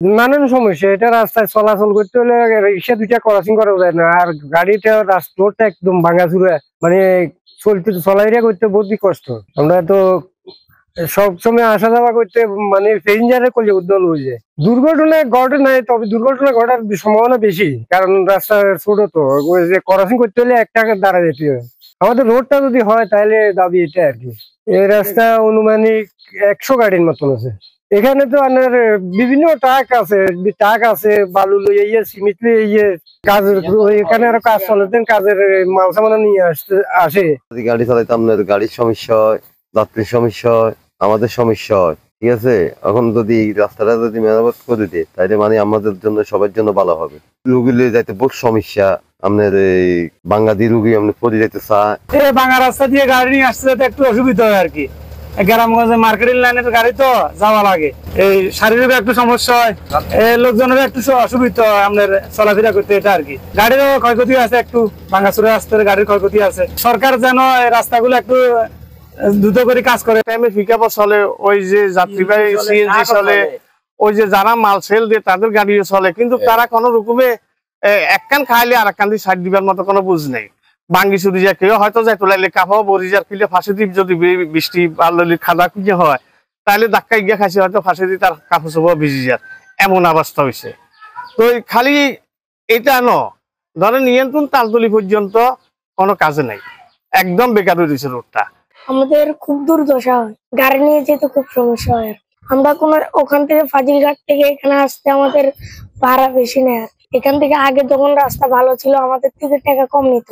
নানান সমস্যা, এটা রাস্তায় চলাচল করতে হলে রিক্সা দুইটা ক্রসিং করা যায় না, আর গাড়িটা রোডটা একদম ভাঙাচুরা, মানে চলাইরা করতে বহুত কষ্ট। আমরা তো সব সময় আসা যাওয়া করতে মানে প্যাসেঞ্জারের করলে উদ্যোগ হয়ে যায়। দুর্ঘটনা ঘটে নাই, তবে দুর্ঘটনা ঘটার সম্ভাবনা বেশি, কারণ রাস্তা ছোট তো, ওই যে ক্রসিং করতে হলে একটা দাঁড়া যেতে হয়। আমাদের রোডটা যদি হয় তাহলে দাবি এটা আর কি। এই রাস্তা অনুমানিক 100 গাড়ির মতন আছে। এখানে তো আপনার বিভিন্ন ট্রাক আছে, বালু লইয়ে সিমেন্ট লইয়ে কাজ, এখানে আরো কাজ চলে, কাজের মাল সামানা নিয়ে আসে। গাড়ি চালাইতে আপনার গাড়ির সমস্যা হয়, যাত্রীর সমস্যা হয়, আমাদের সমস্যা হয়, ঠিক আছে। এখন যদি রাস্তাটা যদি মেরামত করে দেয় তাহলে মানে আমাদের জন্য সবার জন্য ভালো হবে। রুগী লিয়ে যাইতে বহুত সমস্যা, আপনার এই বাঙালি রুগী আপনি পড়ে যাইতে চায়, বাঙা রাস্তা দিয়ে গাড়ি নিয়ে আসতে একটু অসুবিধা হয় আর কি। গ্রামগঞ্জে মার্কেটিং লাইনের গাড়ি তো যাওয়া লাগে, এই শারীরিক একটু সমস্যা হয়, লোকজনের একটু অসুবিধা হয় আপনার চলাফেরা করতে, এটা আর কি। গাড়িরও ক্ষয়ক্ষতি আছে, একটু ভাঙাচুরা রাস্তার গাড়ির ক্ষয়ক্ষতি আছে। সরকার যেন এই রাস্তাগুলো একটু দ্রুত করে কাজ করে। টাইমে পিকআপও চলে, ওই যে যাত্রীবাহী সিএনজি চলে, ওই যে যারা মাল সেল দিয়ে তাদের গাড়িও চলে, কিন্তু তারা কোনো রকমে এক কান খাইলে আর এক কান দিয়ে সাইড দিবার মতো কোনো বুঝ নেই। বাঙ্গি চুরি যায়, কেউ হয়তো যায় তোলাইলে কাপাও বরি যার কিলে ফাঁসি দ্বীপ, যদি বৃষ্টি পারলি খাদা খুঁজে হয় তাহলে ধাক্কা গিয়ে খাইছে, হয়তো ফাঁসি দিয়ে তার কাপড় চোপড় ভিজে যায়, এমন অবস্থা হয়েছে। তো খালি এটা ধরেন নিয়ন্ত্রণ তালতলি পর্যন্ত কোনো কাজে নাই, একদম বেকার হয়ে রয়েছে রোডটা। আমাদের খুব দুর্দশা হয়, গাড়ি নিয়ে যেতে খুব সমস্যা হয়। আমরা ওখান থেকে ফাজিলঘাট থেকে এখানে আসতে আমাদের ভাড়া বেশি নেয়। এখান থেকে আগে যখন রাস্তা ভালো ছিল আমাদের থেকে টাকা কম নিত,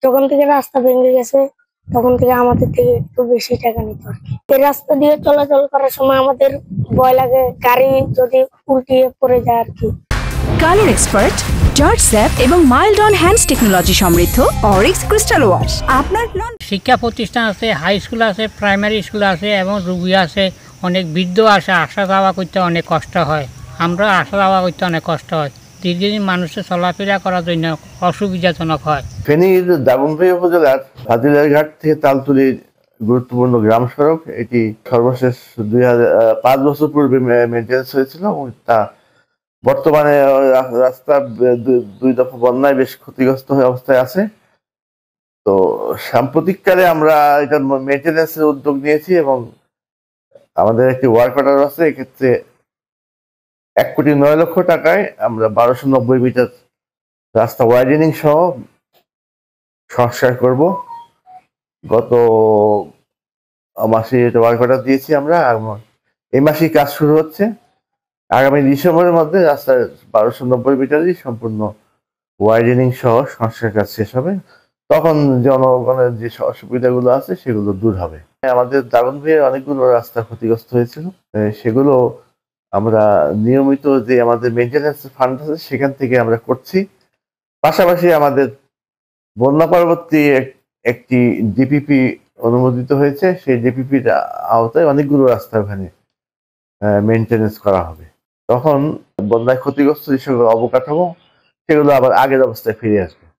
যখন থেকে রাস্তা ভেঙে গেছে তখন থেকে আমাদের থেকে একটু বেশি টাকা নিত আর কি। এই রাস্তা দিয়ে চলাচল করার সময় আমাদের ভয় লাগে গাড়ি যদি উল্টিয়ে পড়ে যায় আর কি। কালার এক্সপার্ট, জর্জ স্যাপ এবং মাইল্ড অন হ্যান্ডস টেকনোলজি সমৃদ্ধ অরিক্স ক্রিস্টাল ওয়াশ। আপনার শিক্ষা প্রতিষ্ঠান আছে, হাই স্কুল আছে, প্রাইমারি স্কুল আছে এবং রুগী আছে, অনেক বৃদ্ধ আছে, আসা যাওয়া করতে অনেক কষ্ট হয়। আমরা আসা যাওয়া করতে অনেক কষ্ট হয়, দীর্ঘদিন মানুষের চলাফেরা করার জন্য অসুবিধাজনক হয়। ফেনীর দাগনভূঞা উপজেলার ফাজিলঘাট থেকে তালতলির গুরুত্বপূর্ণ গ্রাম সড়ক, এটি সর্বশেষ 5 বছর পূর্বে মেনটেন্স হয়েছিল এবং তা বর্তমানে রাস্তা 2 দফা বন্যায় বেশ ক্ষতিগ্রস্ত হয়ে অবস্থায় আছে। তো সাম্প্রতিককালে আমরা এটা মেনটেন্যান্সের উদ্যোগ নিয়েছি এবং আমাদের একটি ওয়ার্ক অর্ডার আছে। এক্ষেত্রে 1,09,00,000 টাকায় আমরা 1290 মিটার রাস্তা ওয়াইডেনিং সহ সংস্কার করব। গত মাসে এটা ওয়ার্ক অর্ডার দিয়েছি আমরা, এই মাসেই কাজ শুরু হচ্ছে। আগামী ডিসেম্বরের মধ্যে রাস্তার 1290 মিটারই সম্পূর্ণ ওয়াইডেনিং সহ সংস্কার কাজ শেষ হবে। তখন জনগণের যে অসুবিধাগুলো আছে সেগুলো দূর হবে। আমাদের দাগনভূঞার অনেকগুলো রাস্তা ক্ষতিগ্রস্ত হয়েছিল, সেগুলো আমরা নিয়মিত যে আমাদের মেনটেন্যান্স ফান্ড আছে সেখান থেকে আমরা করছি। পাশাপাশি আমাদের বন্যা পরবর্তী একটি ডিপিপি অনুমোদিত হয়েছে, সেই ডিপিপির আওতায় অনেকগুলো রাস্তা ওখানে মেনটেন্যান্স করা হবে। তখন বন্যায় ক্ষতিগ্রস্ত যে সকল অবকাঠামো সেগুলো আবার আগের অবস্থায় ফিরে আসবে।